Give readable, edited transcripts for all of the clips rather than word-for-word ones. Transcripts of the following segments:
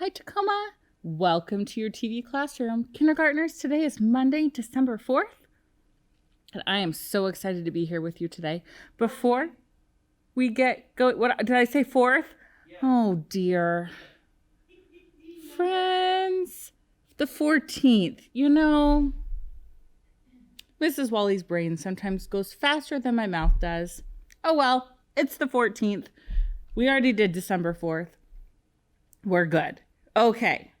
Hi, Tacoma. Welcome to your TV classroom. Kindergartners, today is Monday, December 4th. And I am so excited to be here with you today. Before we get going, what did I say, 4th? Yeah. Oh, dear. Friends, the 14th. You know, Mrs. Wally's brain sometimes goes faster than my mouth does. Oh, well, it's the 14th. We already did December 4th. We're good. Okay,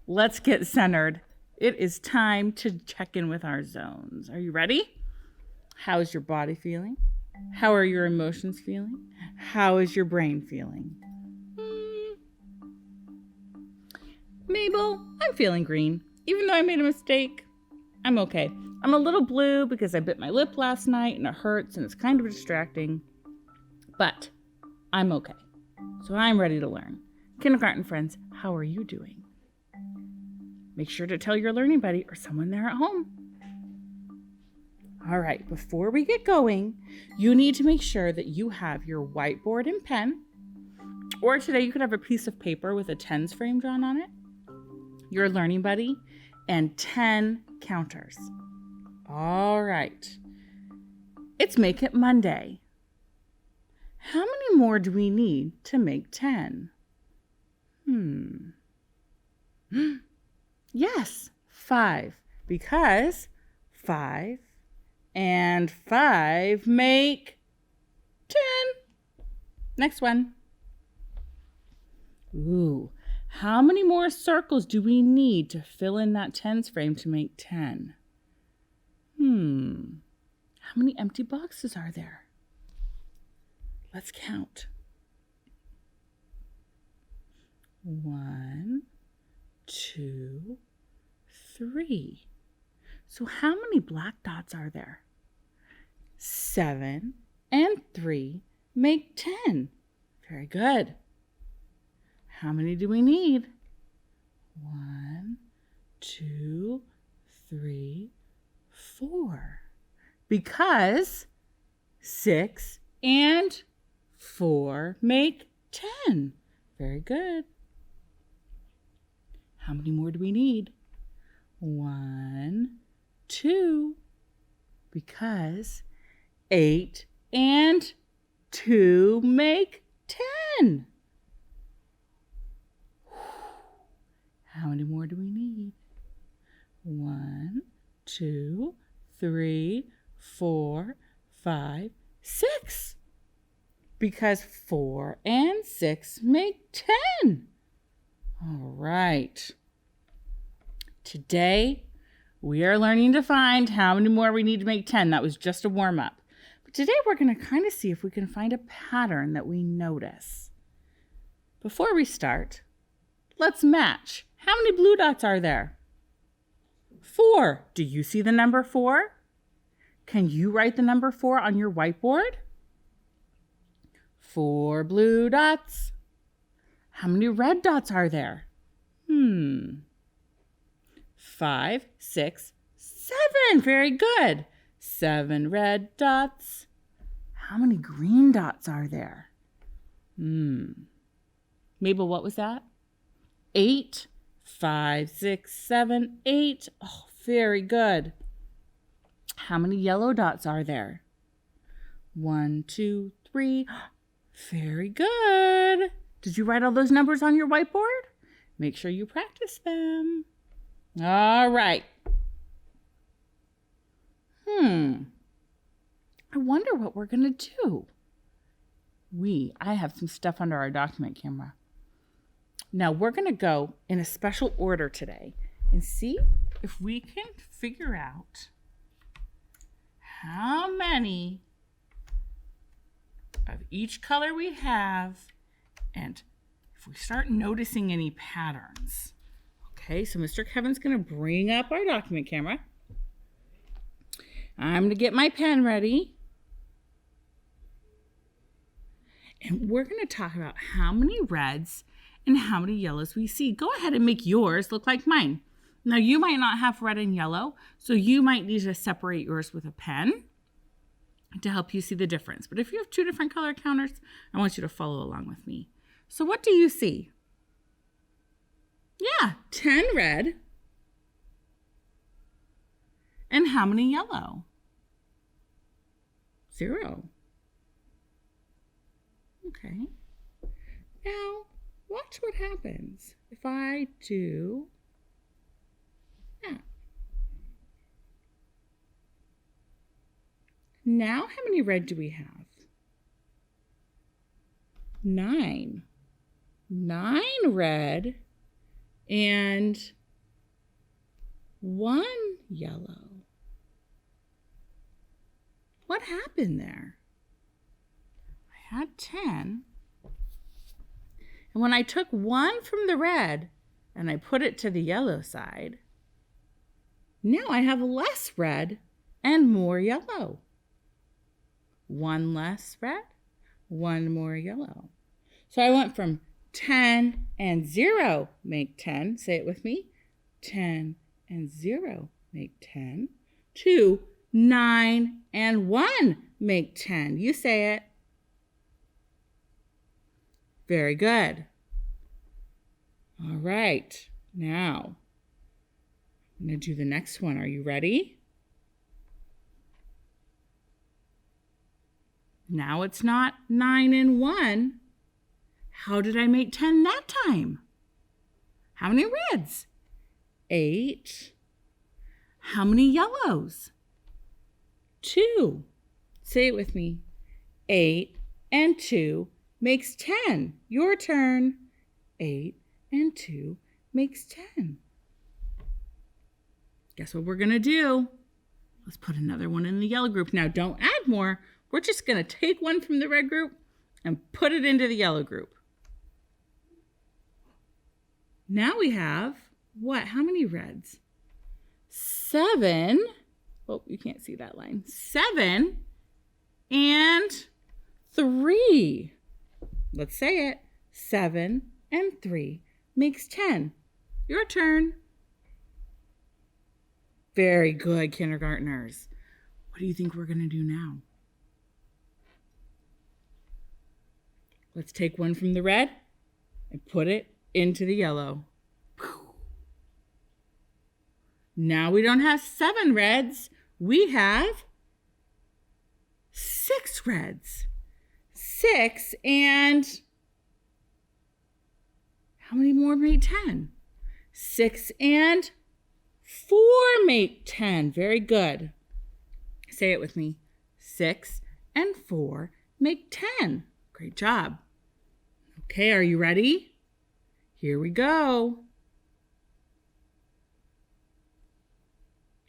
let's get centered. It is time to check in with our zones. Are you ready? How's your body feeling? How are your emotions feeling? How is your brain feeling? Mabel, I'm feeling green. Even though I made a mistake, I'm okay. I'm a little blue because I bit my lip last night and it hurts and it's kind of distracting. But I'm okay. So I'm ready to learn. Kindergarten friends, how are you doing? Make sure to tell your learning buddy or someone there at home. All right, before we get going, you need to make sure that you have your whiteboard and pen, or today you could have a piece of paper with a tens frame drawn on it, your learning buddy, and 10 counters. All right, it's Make It Monday. How many more do we need to make 10? Yes, 5, because 5 and 5 make 10. Next one. Ooh, how many more circles do we need to fill in that tens frame to make 10? How many empty boxes are there? Let's count. 1, 2, 3. So how many black dots are there? 7 and 3 make 10. Very good. How many do we need? 1, 2, 3, 4. Because 6 and 4 make 10. Very good. How many more do we need? 1, 2, because 8 and 2 make 10. How many more do we need? 1, 2, 3, 4, 5, 6. Because 4 and 6 make 10. All right. Today, we are learning to find how many more we need to make 10. That was just a warm-up. But today, we're going to kind of see if we can find a pattern that we notice. Before we start, let's match. How many blue dots are there? 4. Do you see the number 4? Can you write the number 4 on your whiteboard? 4 blue dots. How many red dots are there? 5, 6, 7. Very good. 7 red dots. How many green dots are there? Mabel, what was that? 8. 5, 6, 7, 8. Oh, very good. How many yellow dots are there? 1, 2, 3. Very good. Did you write all those numbers on your whiteboard? Make sure you practice them. All right. I wonder what we're going to do. I have some stuff under our document camera. Now we're going to go in a special order today and see if we can figure out how many of each color we have and if we start noticing any patterns. Okay, so Mr. Kevin's going to bring up our document camera. I'm going to get my pen ready. And we're going to talk about how many reds and how many yellows we see. Go ahead and make yours look like mine. Now, you might not have red and yellow, so you might need to separate yours with a pen to help you see the difference. But if you have 2 different color counters, I want you to follow along with me. So what do you see? Yeah, 10 red. And how many yellow? 0. Okay. Now, watch what happens if I do that. Now, how many red do we have? 9. 9 red and 1 yellow. What happened there? I had 10. And when I took 1 from the red and I put it to the yellow side, now I have less red and more yellow. 1 less red, 1 more yellow. So I went from 10 and 0 make 10. Say it with me. 10 and 0 make 10. To 9 and 1 make 10. You say it. Very good. All right. Now, I'm going to do the next one. Are you ready? Now it's not 9 and 1. How did I make 10 that time? How many reds? 8. How many yellows? 2. Say it with me. 8 and 2 makes 10. Your turn. 8 and 2 makes 10. Guess what we're going to do? Let's put another one in the yellow group. Now, don't add more. We're just going to take one from the red group and put it into the yellow group. Now we have, what? How many reds? 7. Oh, you can't see that line. 7 and 3. Let's say it. 7 and 3 makes 10. Your turn. Very good, kindergartners. What do you think we're going to do now? Let's take one from the red and put it into the yellow. Now we don't have 7 reds. We have 6 reds. 6 and how many more make 10? 6 and 4 make 10. Very good. Say it with me. 6 and 4 make 10. Great job. Okay, are you ready? Here we go.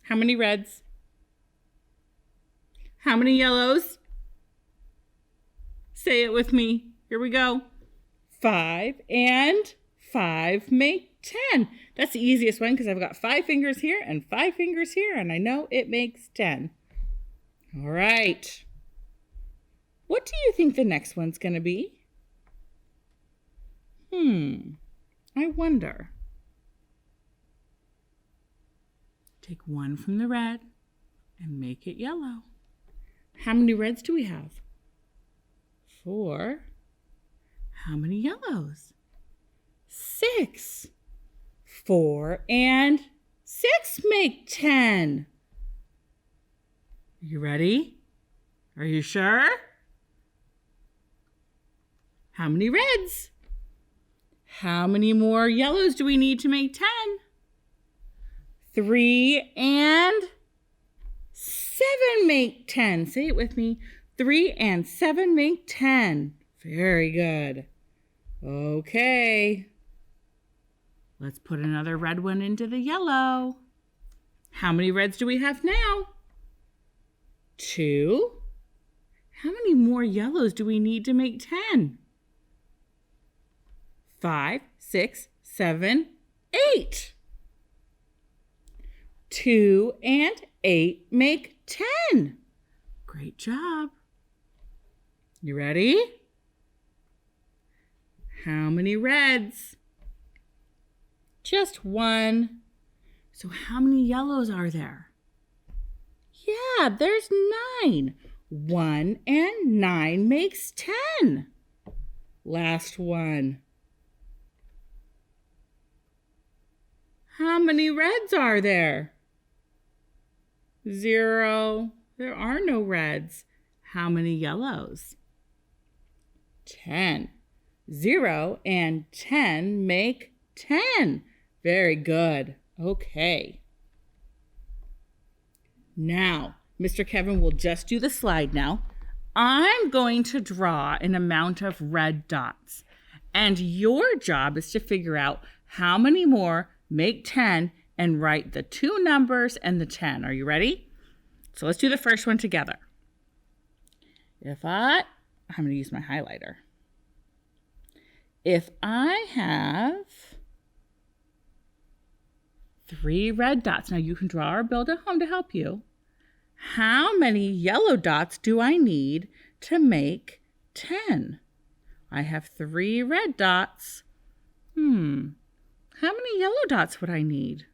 How many reds? How many yellows? Say it with me. Here we go. 5 and 5 make 10. That's the easiest one because I've got 5 fingers here and 5 fingers here, and I know it makes 10. All right. What do you think the next one's going to be? I wonder. Take one from the red and make it yellow. How many reds do we have? 4. How many yellows? 6. 4 and 6 make 10. You ready? Are you sure? How many reds? How many more yellows do we need to make 10? 3 and 7 make 10. Say it with me. 3 and 7 make 10. Very good. Okay. Let's put another red one into the yellow. How many reds do we have now? 2. How many more yellows do we need to make 10? 5, 6, 7, 8. 2 and 8 make 10. Great job. You ready? How many reds? Just 1. So how many yellows are there? Yeah, there's 9. 1 and 9 makes 10. Last one. How many reds are there? 0. There are no reds. How many yellows? 10. 0 and 10 make 10. Very good. Okay. Now, Mr. Kevin will just do the slide now. I'm going to draw an amount of red dots. And your job is to figure out how many more make 10 and write the 2 numbers and the 10. Are you ready? So let's do the first one together. I'm going to use my highlighter. If I have 3 red dots, now you can draw or build at home to help you. How many yellow dots do I need to make 10? I have 3 red dots. How many yellow dots would I need?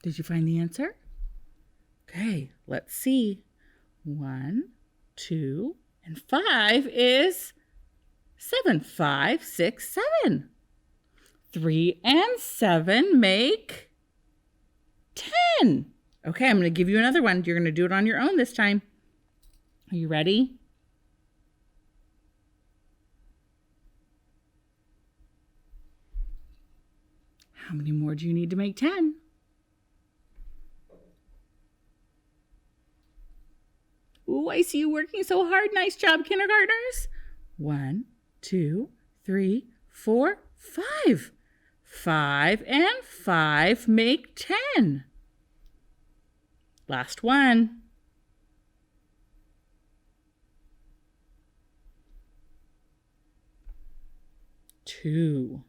Did you find the answer? Okay, let's see. 1, 2, and 5 is 7. 5, 6, 7. 3 and 7 make 10. Okay, I'm going to give you another one. You're going to do it on your own this time. Are you ready? How many more do you need to make 10? Ooh, I see you working so hard. Nice job, kindergartners. 1, 2, 3, 4, 5. 5 and 5 make 10. Last one. 2.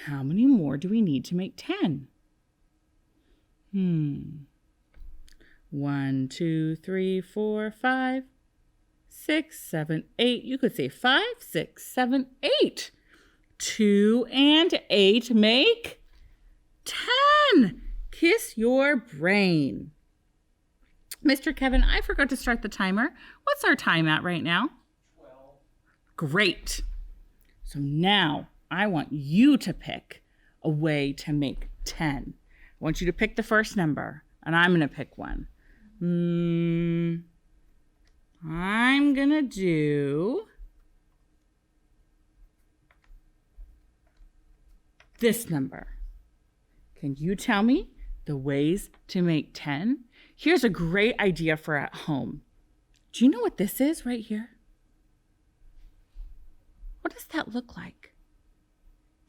How many more do we need to make 10? 1, 2, 3, 4, 5, 6, 7, 8. You could say 5, 6, 7, 8. 2 and 8 make 10. Kiss your brain. Mr. Kevin, I forgot to start the timer. What's our time at right now? 12. Great. So now I want you to pick a way to make 10. I want you to pick the first number, and I'm going to pick one. I'm going to do this number. Can you tell me the ways to make 10? Here's a great idea for at home. Do you know what this is right here? What does that look like?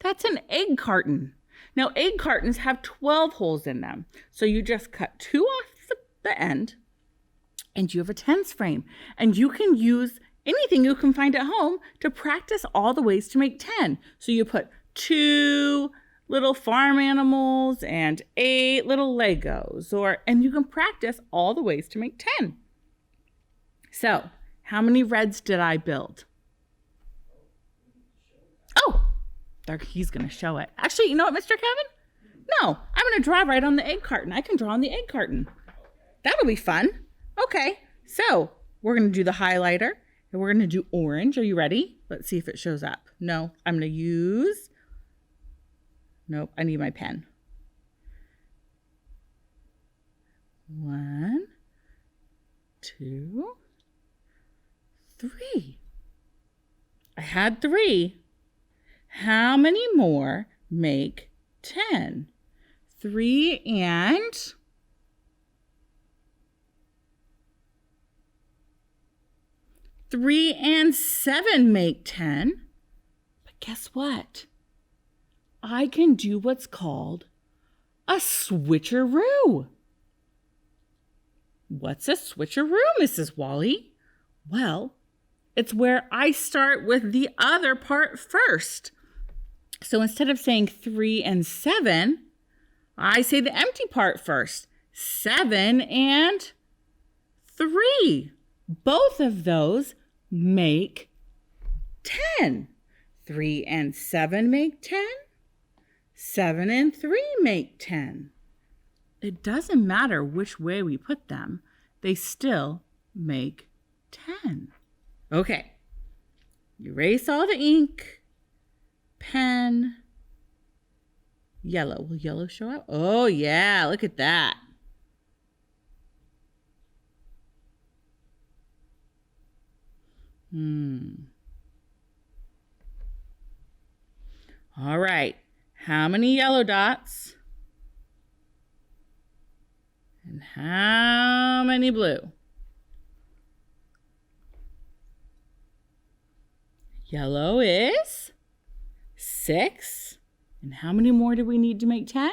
That's an egg carton. Now, egg cartons have 12 holes in them. So you just cut 2 off the end, and you have a tens frame. And you can use anything you can find at home to practice all the ways to make 10. So you put 2 little farm animals and 8 little Legos, and you can practice all the ways to make 10. So, how many reds did I build? Oh, he's going to show it. Actually, you know what, Mr. Kevin? No, I'm going to draw right on the egg carton. I can draw on the egg carton. That'll be fun. Okay, so we're going to do the highlighter, and we're going to do orange. Are you ready? Let's see if it shows up. No, I'm going to use... Nope, I need my pen. 1, 2, 3. I had 3. How many more make 10? 3 and 3 and 7 make 10. But guess what? I can do what's called a switcheroo. What's a switcheroo, Mrs. Wally? Well, it's where I start with the other part first. So instead of saying 3 and 7, I say the empty part first. 7 and 3. Both of those make 10. 3 and 7 make 10. 7 and 3 make 10. It doesn't matter which way we put them. They still make 10. Okay. Erase all the ink. Pen. Yellow. Will yellow show up? Oh, yeah. Look at that. All right. How many yellow dots? And how many blue? Yellow is 6. And how many more do we need to make 10?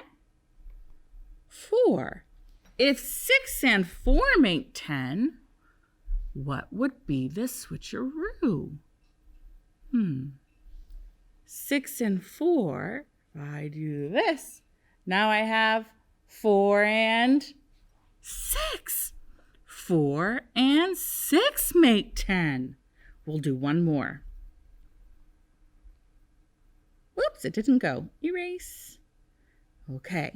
4. If 6 and 4 make 10, what would be the switcheroo? 6 and 4, if I do this, now I have 4 and 6. 4 and 6 make 10. We'll do one more. Whoops, it didn't go. Erase. Okay.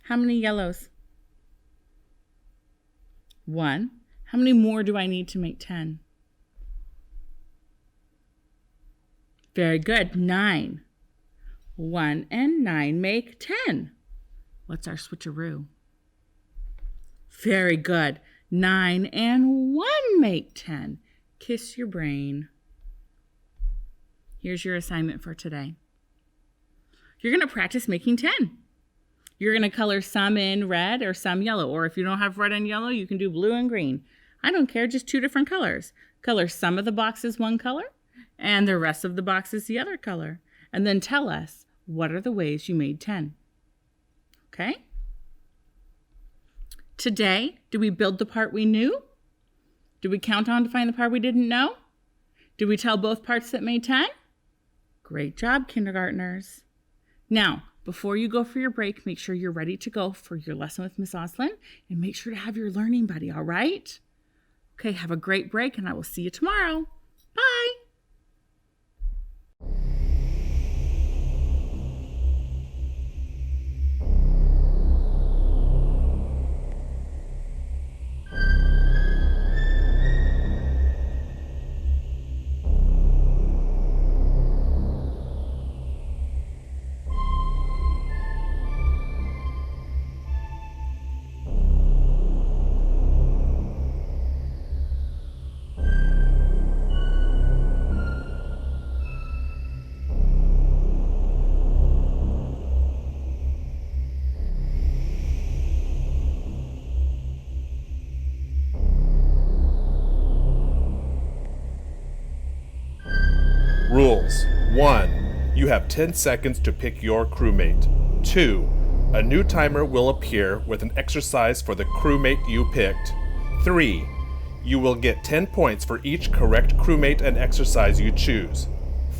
How many yellows? 1. How many more do I need to make 10? Very good. 9. 1 and 9 make 10. What's our switcheroo? Very good. 9 and 1 make 10. Kiss your brain. Here's your assignment for today. You're going to practice making 10. You're going to color some in red or some yellow. Or if you don't have red and yellow, you can do blue and green. I don't care, just 2 different colors. Color some of the boxes one color and the rest of the boxes the other color. And then tell us, what are the ways you made 10? Okay? Today, do we build the part we knew? Did we count on to find the part we didn't know? Did we tell both parts that made 10? Great job, kindergartners. Now, before you go for your break, make sure you're ready to go for your lesson with Miss Oslin, and make sure to have your learning buddy, all right? Okay, have a great break, and I will see you tomorrow. Bye. Rules. 1. You have 10 seconds to pick your crewmate. 2. A new timer will appear with an exercise for the crewmate you picked. 3. You will get 10 points for each correct crewmate and exercise you choose.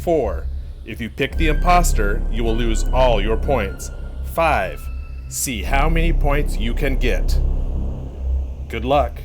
4. If you pick the imposter, you will lose all your points. 5. See how many points you can get. Good luck.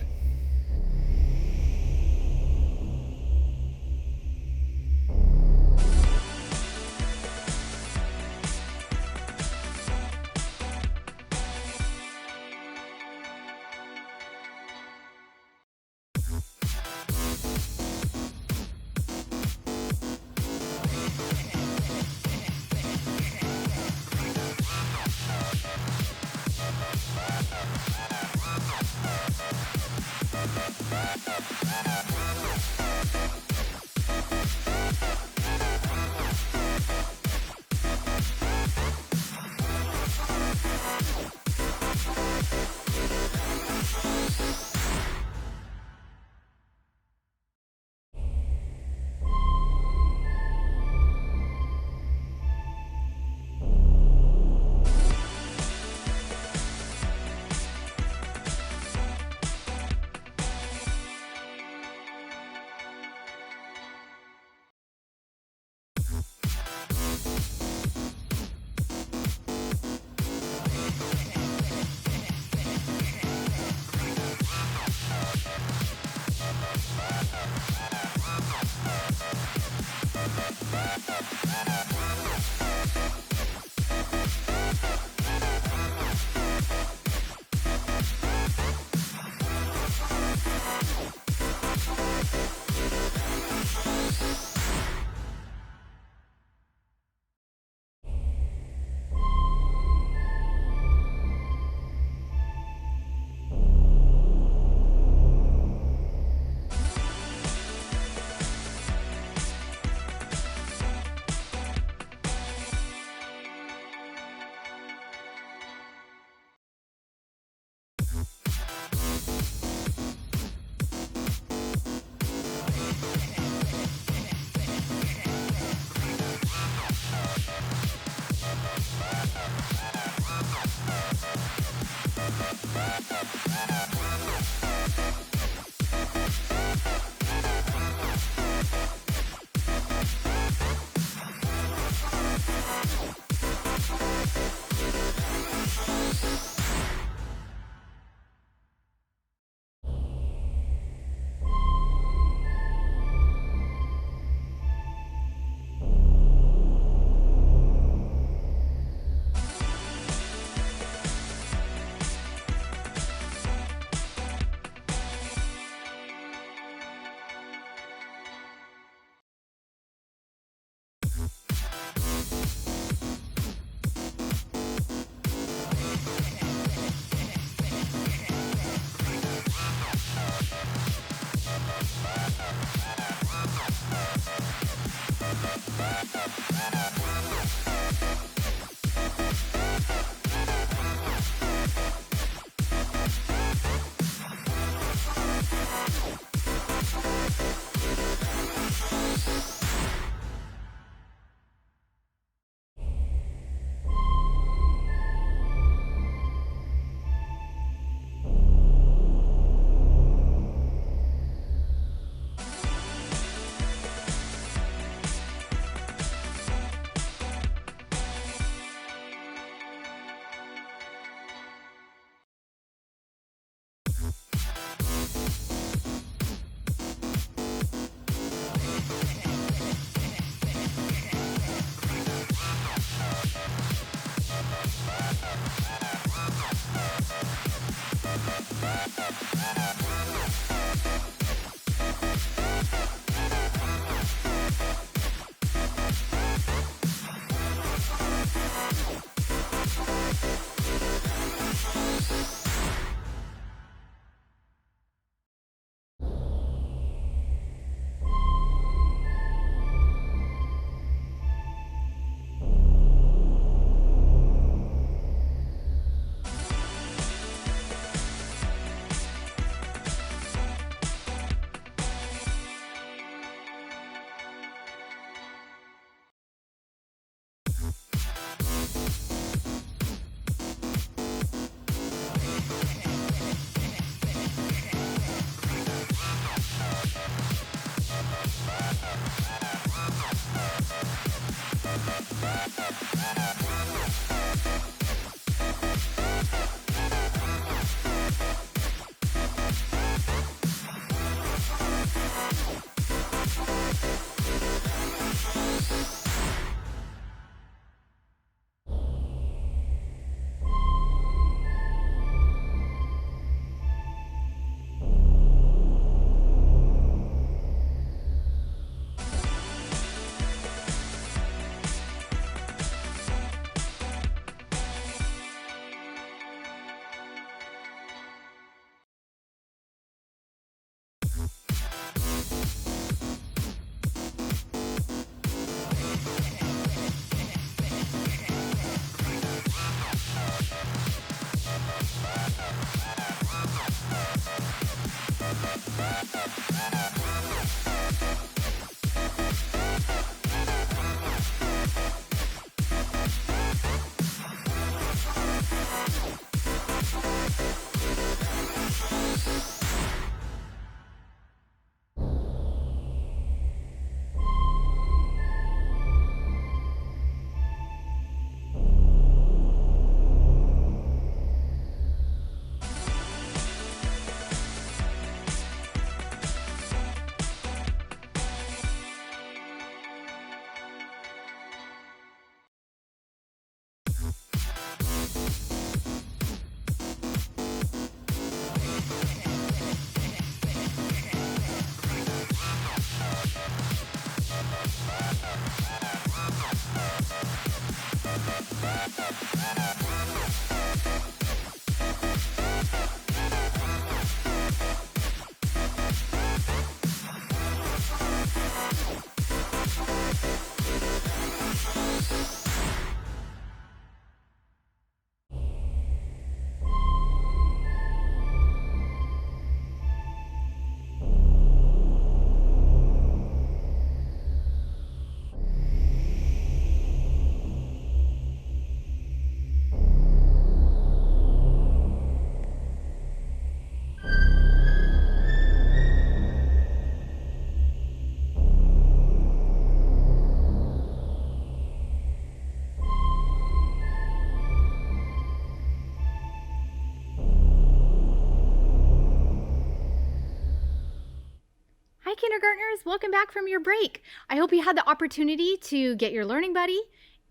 kindergartners. Welcome back from your break. I hope you had the opportunity to get your learning buddy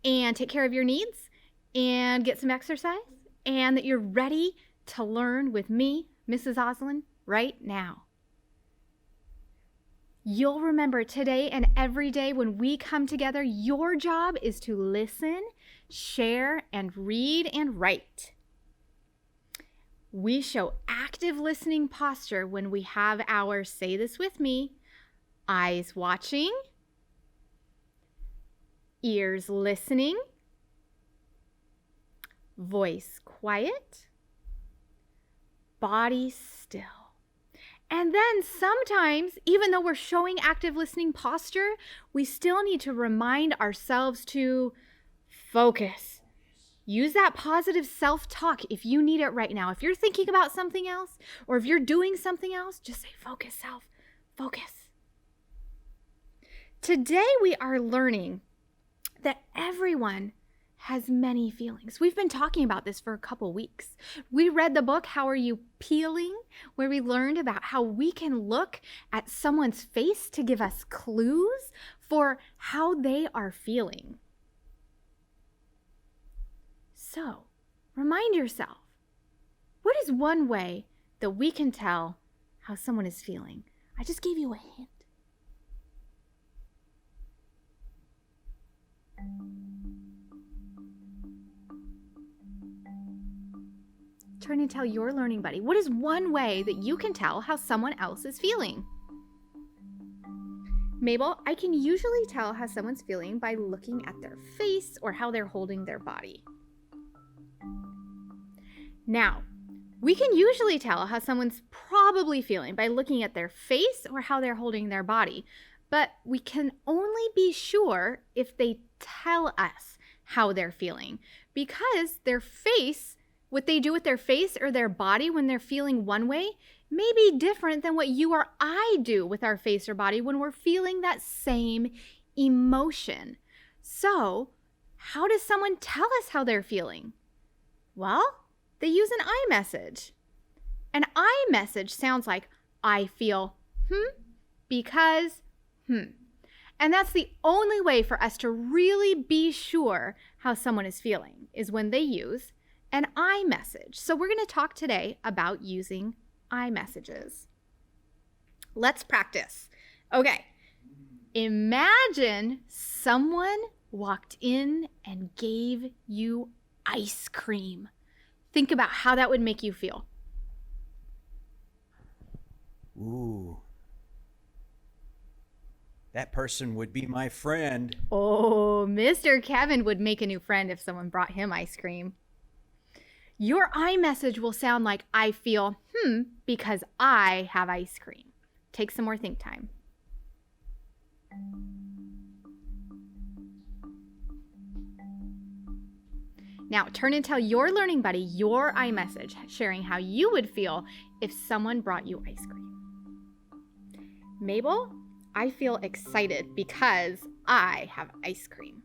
and take care of your needs and get some exercise, and that you're ready to learn with me, Mrs. Oslin, right now. You'll remember today and every day when we come together, your job is to listen, share, and read and write. We show active listening posture when we have our, say this with me, eyes watching, ears listening, voice quiet, body still. And then sometimes, even though we're showing active listening posture, we still need to remind ourselves to focus. Use that positive self-talk if you need it right now. If you're thinking about something else, or if you're doing something else, just say, focus, self, focus. Today we are learning that everyone has many feelings. We've been talking about this for a couple weeks. We read the book, How Are You Peeling?, where we learned about how we can look at someone's face to give us clues for how they are feeling. So, remind yourself, what is one way that we can tell how someone is feeling? I just gave you a hint. Turn and tell your learning buddy, what is one way that you can tell how someone else is feeling? Mabel, I can usually tell how someone's feeling by looking at their face or how they're holding their body. Now, we can usually tell how someone's probably feeling by looking at their face or how they're holding their body, but we can only be sure if they tell us how they're feeling, because their face, what they do with their face or their body when they're feeling one way may be different than what you or I do with our face or body when we're feeling that same emotion. So, how does someone tell us how they're feeling? Well, they use an I message. An I message sounds like, I feel, because, And that's the only way for us to really be sure how someone is feeling, is when they use an I message. So we're going to talk today about using I messages. Let's practice. Okay. Imagine someone walked in and gave you ice cream. Think about how that would make you feel. Ooh. That person would be my friend. Oh, Mr. Kevin would make a new friend if someone brought him ice cream. Your I message will sound like, I feel, because I have ice cream. Take some more think time. Now, turn and tell your learning buddy your I message, sharing how you would feel if someone brought you ice cream. Mabel, I feel excited because I have ice cream.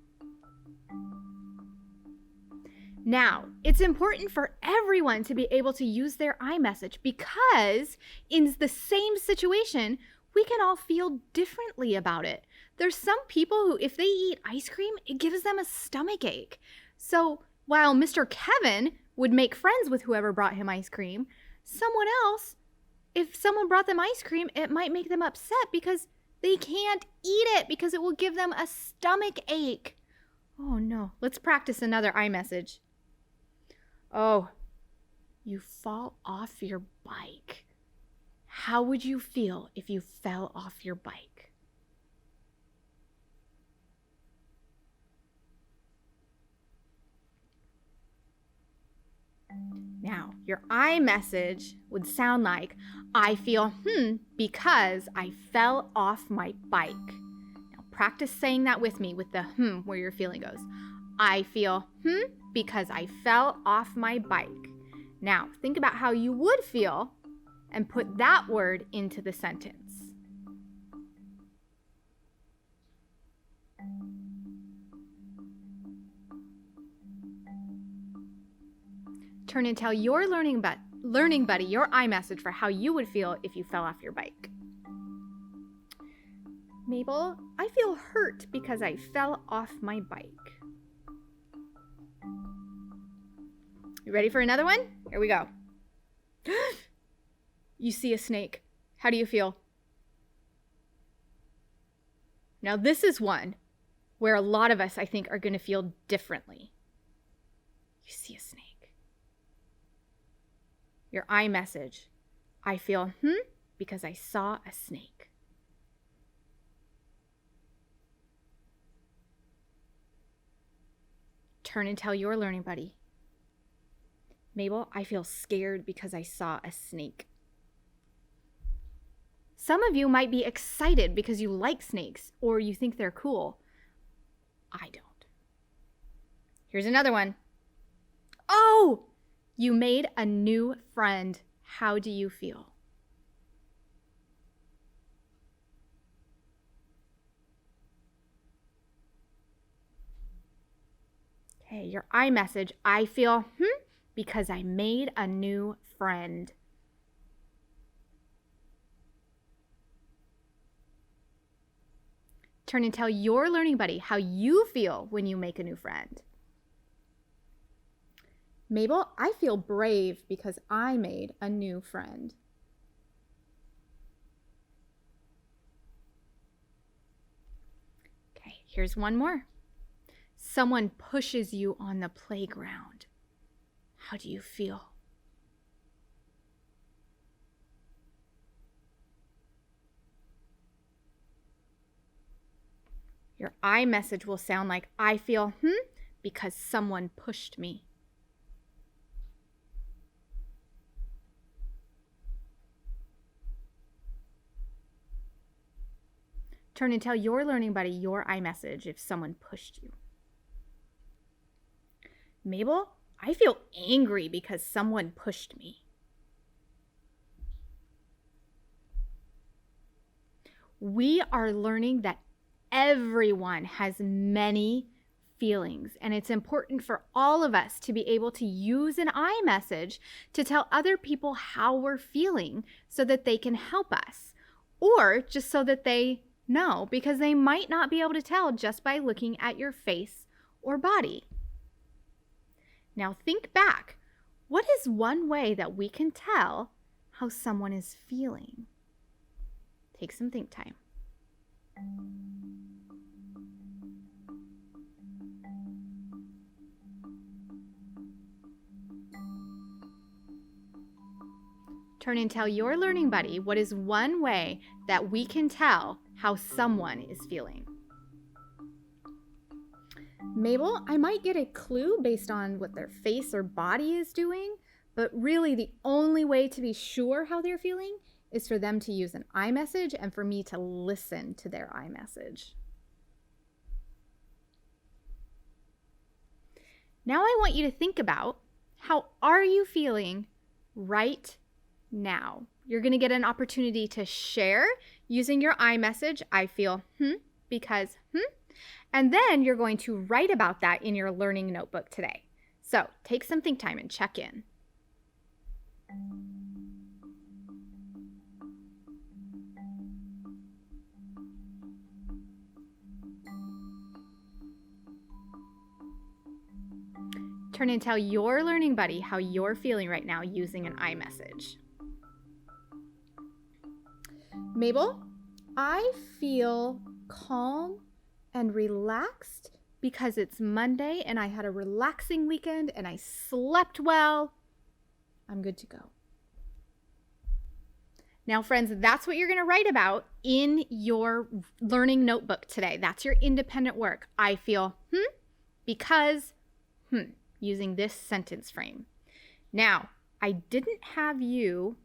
Now, it's important for everyone to be able to use their I message, because in the same situation, we can all feel differently about it. There's some people who, if they eat ice cream, it gives them a stomach ache. So while Mr. Kevin would make friends with whoever brought him ice cream, someone else, if someone brought them ice cream, it might make them upset because they can't eat it because it will give them a stomach ache. Oh no, let's practice another I message. Oh, you fall off your bike. How would you feel if you fell off your bike? Now, your I message would sound like, I feel, because I fell off my bike. Now, practice saying that with me with the where your feeling goes. I feel, because I fell off my bike. Now, think about how you would feel and put that word into the sentence. Turn and tell your learning buddy your I message for how you would feel if you fell off your bike. Mabel, I feel hurt because I fell off my bike. You ready for another one? Here we go. You see a snake. How do you feel? Now, this is one where a lot of us, I think, are going to feel differently. You see a snake. Your iMessage. I feel, because I saw a snake. Turn and tell your learning buddy. Mabel, I feel scared because I saw a snake. Some of you might be excited because you like snakes or you think they're cool. I don't. Here's another one. Oh, you made a new friend. How do you feel? Okay, your iMessage. I feel, because I made a new friend. Turn and tell your learning buddy how you feel when you make a new friend. Mabel, I feel brave because I made a new friend. Okay, here's one more. Someone pushes you on the playground. How do you feel? Your iMessage will sound like, I feel, because someone pushed me. Turn and tell your learning buddy your iMessage if someone pushed you. Mabel, I feel angry because someone pushed me. We are learning that everyone has many feelings, and it's important for all of us to be able to use an iMessage to tell other people how we're feeling so that they can help us, or just so that they know, because they might not be able to tell just by looking at your face or body. Now think back. What is one way that we can tell how someone is feeling? Take some think time. Turn and tell your learning buddy what is one way that we can tell how someone is feeling. Mabel, I might get a clue based on what their face or body is doing, but really the only way to be sure how they're feeling is for them to use an iMessage and for me to listen to their iMessage. Now I want you to think about, how are you feeling right now? You're going to get an opportunity to share using your iMessage. I feel, because, and then you're going to write about that in your learning notebook today. So take some think time and check in. Turn and tell your learning buddy how you're feeling right now using an iMessage. Mabel, I feel calm and relaxed because it's Monday and I had a relaxing weekend and I slept well. I'm good to go. Now, friends, that's what you're going to write about in your learning notebook today. That's your independent work. I feel, because, using this sentence frame. Now, I didn't have you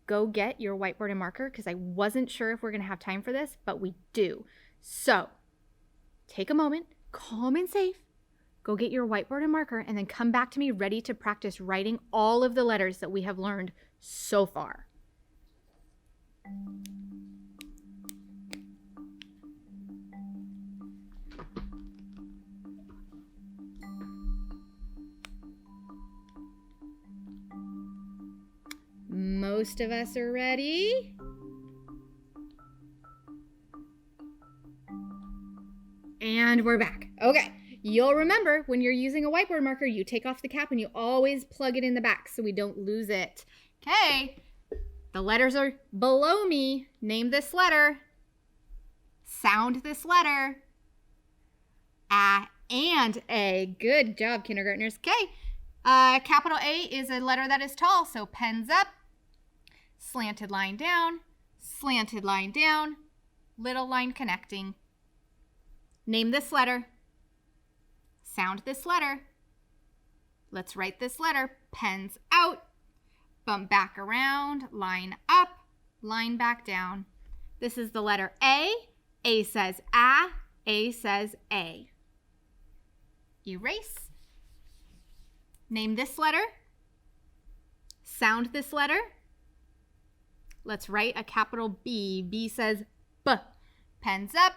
go get your whiteboard and marker because I wasn't sure if we're going to have time for this, but we do. So take a moment, calm and safe, go get your whiteboard and marker, and then come back to me ready to practice writing all of the letters that we have learned so far. Most of us are ready. And we're back. Okay. You'll remember when you're using a whiteboard marker, you take off the cap and you always plug it in the back so we don't lose it. Okay. The letters are below me. Name this letter. Sound this letter. A and A. Good job, kindergartners. Okay. Capital A is a letter that is tall, so pens up, slanted line down, little line connecting. Name this letter. Sound this letter. Let's write this letter. Pens out, bump back around, line up, line back down. This is the letter A. A says A says A. Erase. Name this letter. Sound this letter. Let's write a capital B. B says B. Pens up,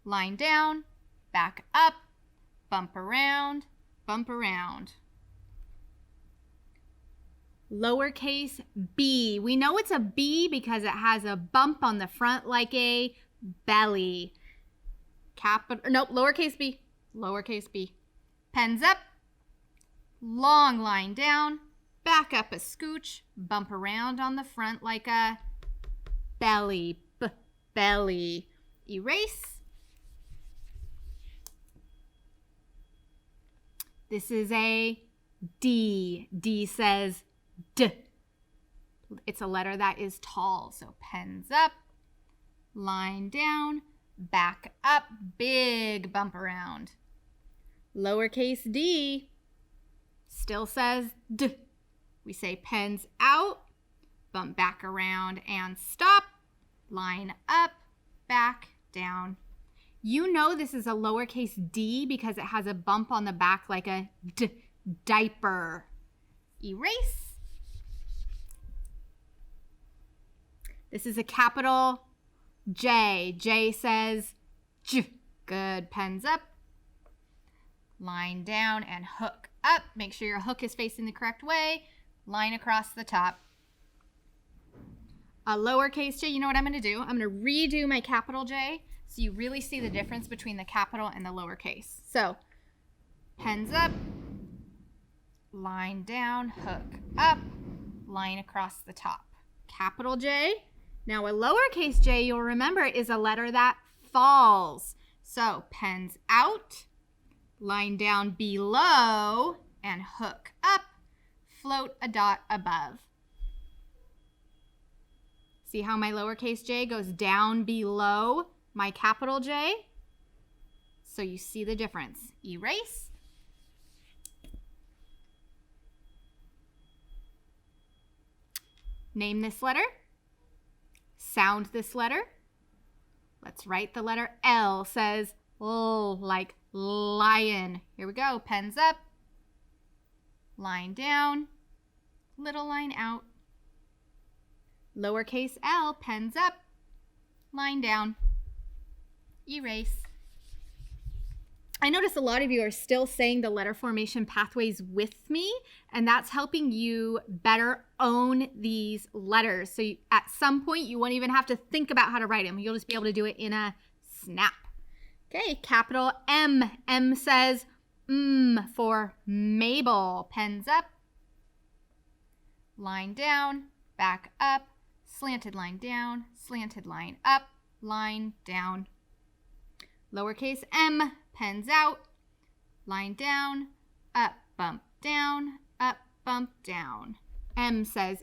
line down, back up, bump around, bump around. Lowercase b. We know it's a B because it has a bump on the front like a belly. Lowercase b. Lowercase b. Pens up, long line down, back up a scooch, bump around on the front like a belly. Belly. Erase. This is a D. D says D. It's a letter that is tall, so pens up, line down, back up, big bump around. Lowercase d still says D. We say pens out, bump back around and stop, line up, back down. You know this is a lowercase d because it has a bump on the back like a diaper. Erase. This is a capital J. J says J. Good. Pens up, line down and hook up. Make sure your hook is facing the correct way. Line across the top. A lowercase j, you know what I'm going to do? I'm going to redo my capital J so you really see the difference between the capital and the lowercase. So, pens up, line down, hook up, line across the top. Capital J. Now a lowercase j, you'll remember, is a letter that falls. So, pens out, line down below, and hook up, float a dot above. See how my lowercase j goes down below my capital J? So you see the difference. Erase. Name this letter. Sound this letter. Let's write the letter L. Says L like lion. Here we go. Pens up. Line down. Little line out. Lowercase l, pens up, line down, erase. I notice a lot of you are still saying the letter formation pathways with me, and that's helping you better own these letters. So at some point, you won't even have to think about how to write them. You'll just be able to do it in a snap. Okay, capital M. M says for Mabel. Pens up, line down, back up, slanted line down, slanted line up, line down. Lowercase m, pens out, line down, up, bump down, up, bump down. M says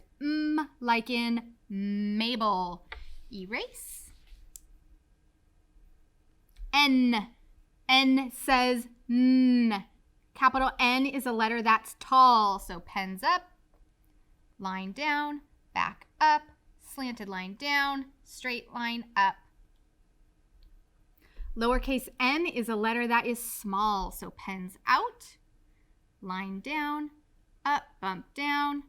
like in Mabel. Erase. N. N says N. Capital N is a letter that's tall, so pens up, line down, back up, slanted line down, straight line up. Lowercase n is a letter that is small, so pens out, line down, up, bump down,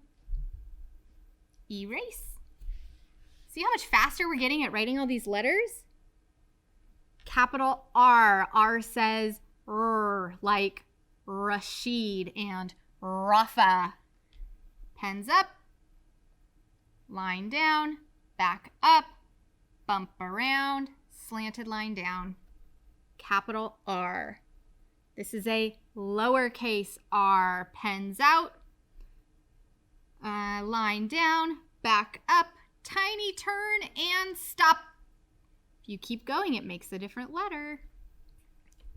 erase. See how much faster we're getting at writing all these letters? Capital R. R says like Rashid and Rafa. Pens up, line down, back up, bump around, slanted line down. capital R. This is a lowercase r. Pens out, line down, back up, tiny turn, and stop. If you keep going, it makes a different letter.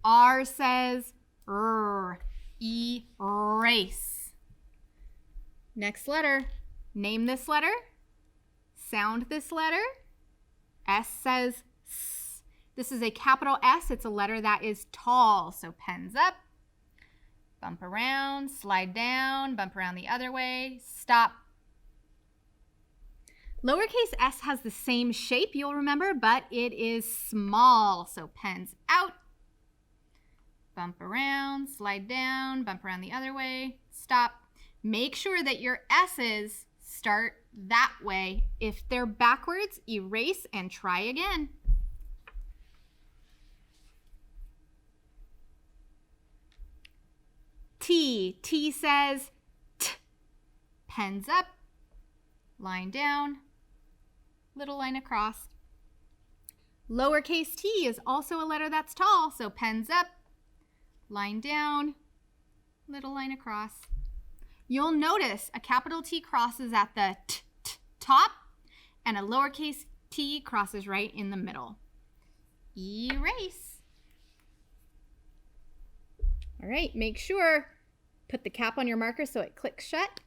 R says erase. Next letter. Name this letter. Sound this letter. S says S. This is a capital S. It's a letter that is tall. So pens up. Bump around, slide down, bump around the other way, stop. Lowercase s has the same shape, you'll remember, but it is small. So pens out. Bump around, slide down, bump around the other way, stop. Make sure that your s's start that way. If they're backwards, erase and try again. T. T says T. Pens up, line down, little line across. Lowercase t is also a letter that's tall, so pens up, line down, little line across. You'll notice a capital T crosses at the top, and a lowercase t crosses right in the middle. Erase. All right, make sure, put the cap on your marker so it clicks shut.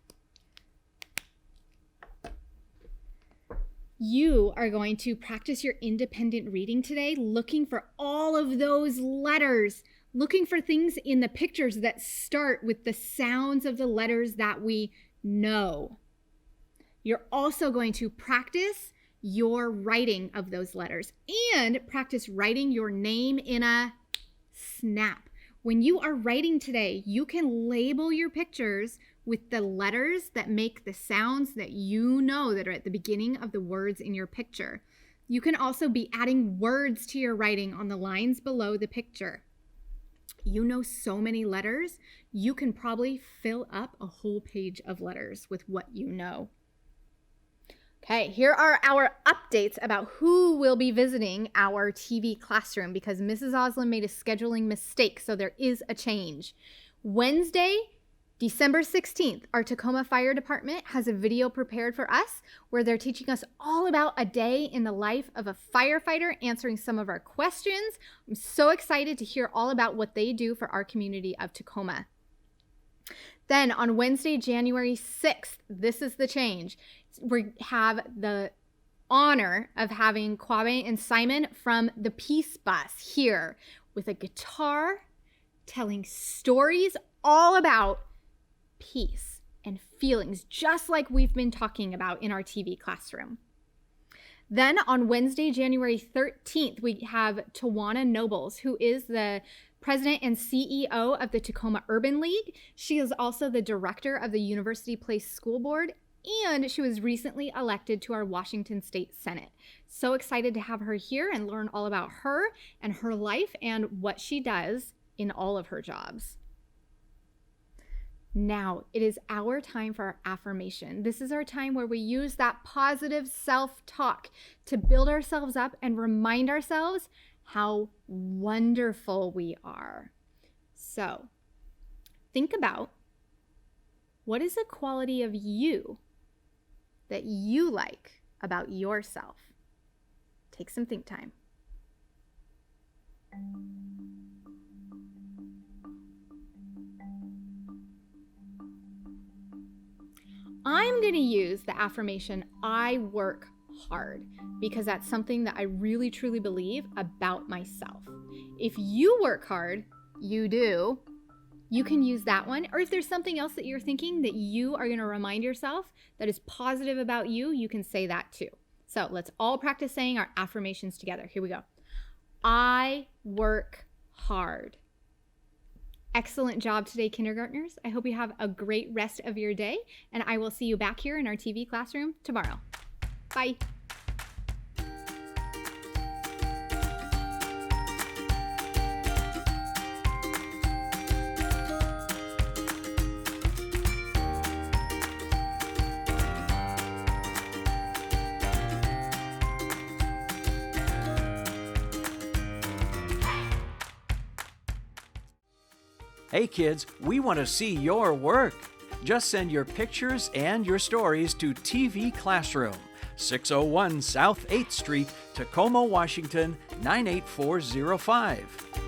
You are going to practice your independent reading today, looking for all of those letters, looking for things in the pictures that start with the sounds of the letters that we know. You're also going to practice your writing of those letters and practice writing your name in a snap. When you are writing today, you can label your pictures with the letters that make the sounds that you know that are at the beginning of the words in your picture. You can also be adding words to your writing on the lines below the picture. You know so many letters, you can probably fill up a whole page of letters with what you know. Okay, here are our updates about who will be visiting our TV classroom because Mrs. Oslin made a scheduling mistake, so there is a change. Wednesday, December 16th, our Tacoma Fire Department has a video prepared for us where they're teaching us all about a day in the life of a firefighter, answering some of our questions. I'm so excited to hear all about what they do for our community of Tacoma. Then on Wednesday, January 6th, this is the change. We have the honor of having Kwame and Simon from the Peace Bus here with a guitar telling stories all about peace and feelings, just like we've been talking about in our TV classroom. Then on Wednesday, January 13th, we have Tawana Nobles, who is the president and CEO of the Tacoma Urban League. She is also the director of the University Place School Board, and she was recently elected to our Washington State Senate. So excited to have her here and learn all about her and her life and what she does in all of her jobs. Now, it is our time for our affirmation. This is our time where we use that positive self-talk to build ourselves up and remind ourselves how wonderful we are. So, think about what is a quality of you that you like about yourself. Take some think time. I'm going to use the affirmation, I work hard, because that's something that I really truly believe about myself. If you work hard, you do, you can use that one. Or if there's something else that you're thinking that you are going to remind yourself that is positive about you, you can say that too. So let's all practice saying our affirmations together. Here we go. I work hard. Excellent job today, kindergartners. I hope you have a great rest of your day, and I will see you back here in our TV classroom tomorrow. Bye. Hey kids, we want to see your work. Just send your pictures and your stories to TV Classroom, 601 South 8th Street, Tacoma, Washington, 98405.